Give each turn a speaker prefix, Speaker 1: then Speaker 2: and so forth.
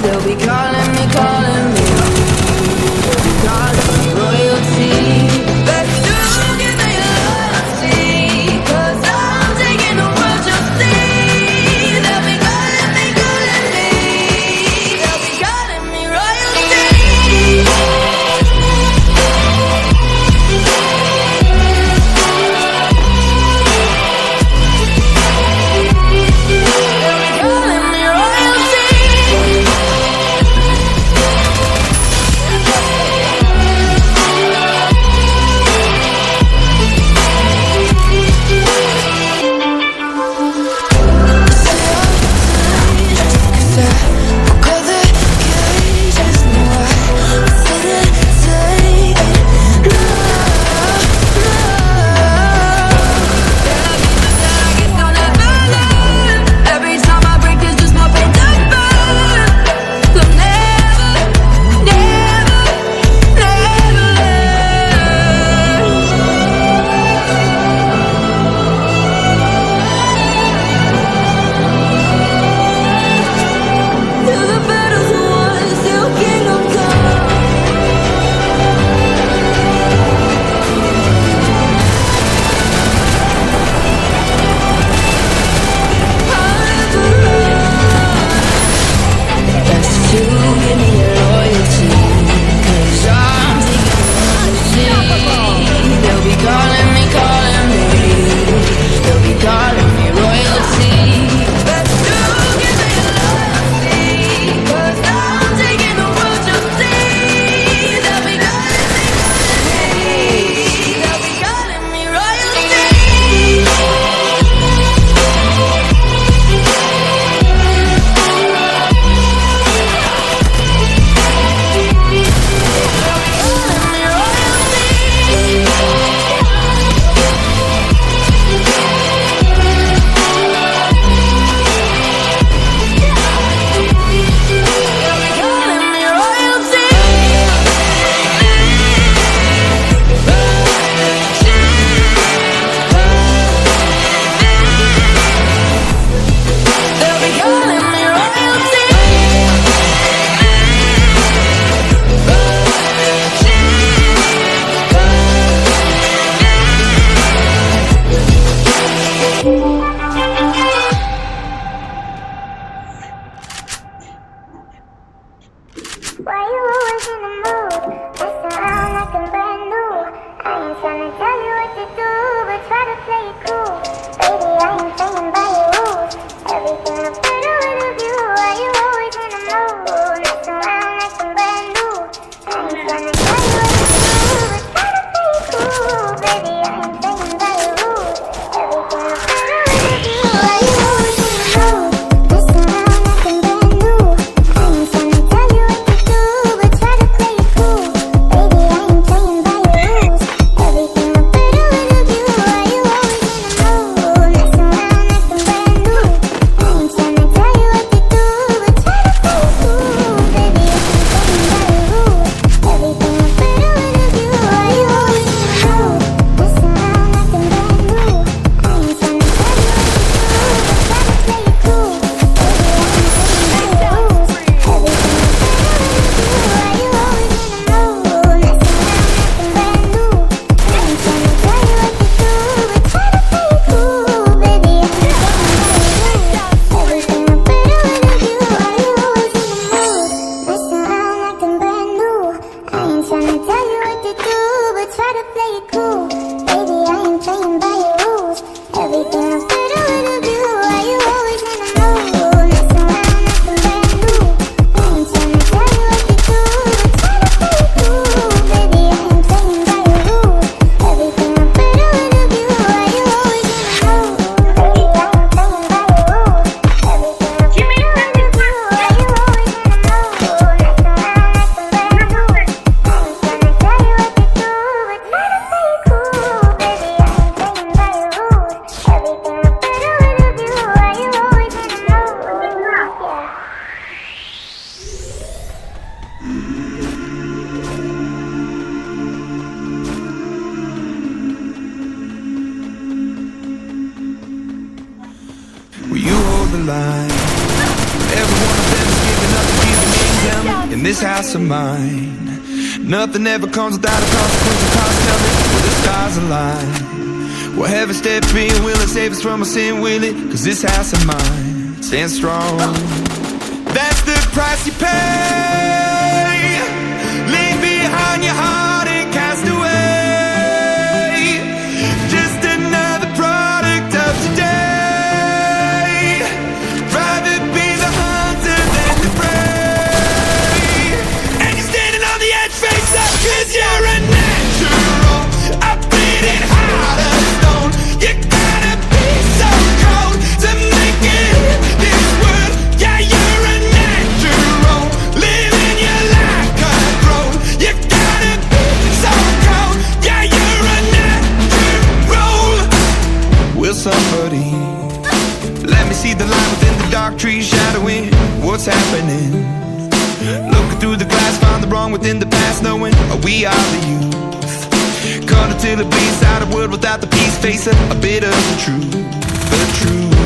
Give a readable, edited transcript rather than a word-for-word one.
Speaker 1: They'll be calling me, royalty. Let's do give me loyalty, 'cause I'm taking the world, you'll see. They'll be calling me, they'll be calling me royalty.
Speaker 2: Why you always in the mood? Mess around like I'm brand new. I ain't tryna tell you what to do, but try to play it cool. Baby, I ain't playing by your rules. Everything looks better with a view. Why you always in the mood? Mess around like I'm brand new. I ain't tryna tell you what to do, but try to play it cool. Baby, I ain't playing by your rules. Everything looks better with a view. Why you always in the mood? Mess around like I'm brand new. I ain't tryna tell you what to do, but
Speaker 3: this house of mine. Nothing ever comes without a consequence of cost. Tell me, will the stars align? Will heaven step in? Will it save us from our sin? Will it? Cause this house of mine stands strong. That's the price you pay. Leave behind your heart and cast away. Just another product of today. Rather be the hunter than the prey. And you're standing on the edge, face up, cause you're a natural. A bleeding heart of stone. You gotta be so cold to make it in this world. Yeah, you're a natural. Living your life control. You gotta be so cold. Yeah, you're a natural. Will somebody let me see the line within the dark trees shadowing what's happening? Looking through the glass, find the wrong within the past, knowing we are the youth. Caught until it bleeds out a world without the peace, face a bit of the truth, the truth.